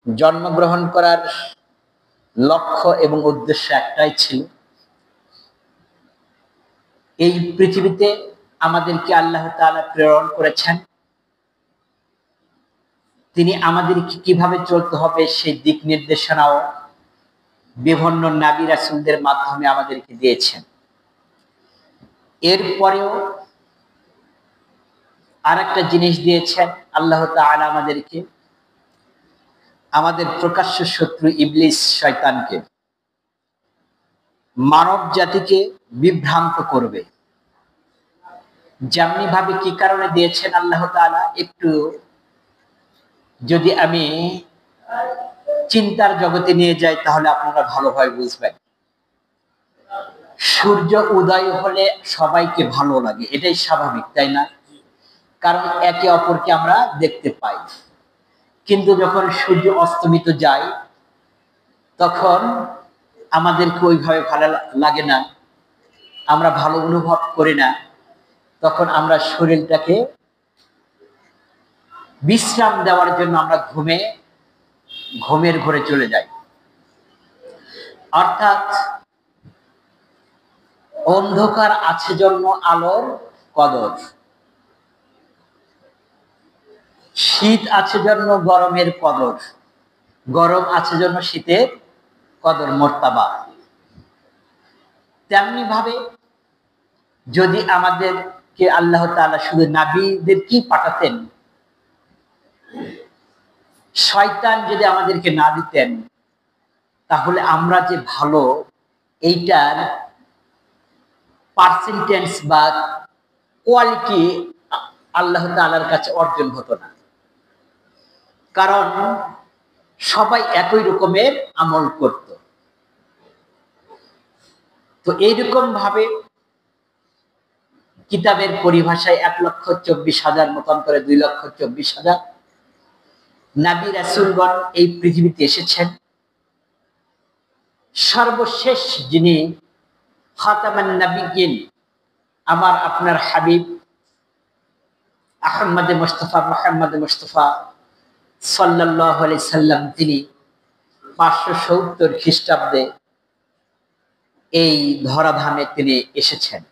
জন্মগ্রহণ করার লক্ষ্য এবং উদ্দেশ্য একটাই ছিল, এই পৃথিবীতে আমাদেরকে আল্লাহ তাআলা প্রেরণ করেছেন। তিনি আমাদেরকে কিভাবে চলতে হবে সেই দিক নির্দেশনাও বিভিন্ন নবী রাসূলদের মাধ্যমে আমাদেরকে দিয়েছেন। এরপরেও আরেকটা জিনিস দিয়েছেন আল্লাহ তাআলা আমাদেরকে, আমাদের প্রকাশ্য শত্রু ইবলিস শয়তানকে, মানব জাতিকে বিভ্রান্ত করবে। যেমনি ভাবে কি কারণে দিয়েছেন আল্লাহ তাআলা, একটু যদি আমি চিন্তার জগতে নিয়ে যাই তাহলে আপনারা ভালোভাবে বুঝবেন। সূর্য উদয় হলে সবাইকে ভালো লাগে, এটাই স্বাভাবিক, তাই না? কারণ একে অপরকে আমরা দেখতে পাই। কিন্তু যখন সূর্য অস্তমিত যায় তখন আমাদেরকে ওইভাবে ভালো লাগে না, আমরা ভালো অনুভব করি না। তখন আমরা শরীরটাকে বিশ্রাম দেওয়ার জন্য আমরা ঘুমের ঘরে চলে যাই। অর্থাৎ অন্ধকার আছে জন্য আলোর কদর, শীত আছে জন্য গরমের কদর, গরম আছে জন্য শীতের কদর মর্তাবা। তেমনি ভাবে যদি আমাদেরকে আল্লাহ তাআলা শুধু নবীদের কি পাঠাতেন, শয়তান যদি আমাদেরকে না দিতেন, তাহলে আমরা যে ভালো এইটার পার্সেন্টেজ বা কোয়ালিটি আল্লাহ তাআলার কাছে অর্জন হতো না। কারণ সবাই একই রকমের আমল করত। তো এইরকম ভাবে কিতাবের পরিভাষায় 1,24,000 মতান্তরে 2,24,000 নবী রাসূলগণ এই পৃথিবীতে এসেছেন। সর্বশেষ যিনি খাতামান নবিয়্যিন, আমার আপনার হাবিব মুহাম্মদ মুস্তাফা সাল্লাল্লাহু আলাইহি সাল্লাম, তিনি 570 খ্রিস্টাব্দে এই ধরাধামে তিনি এসেছেন।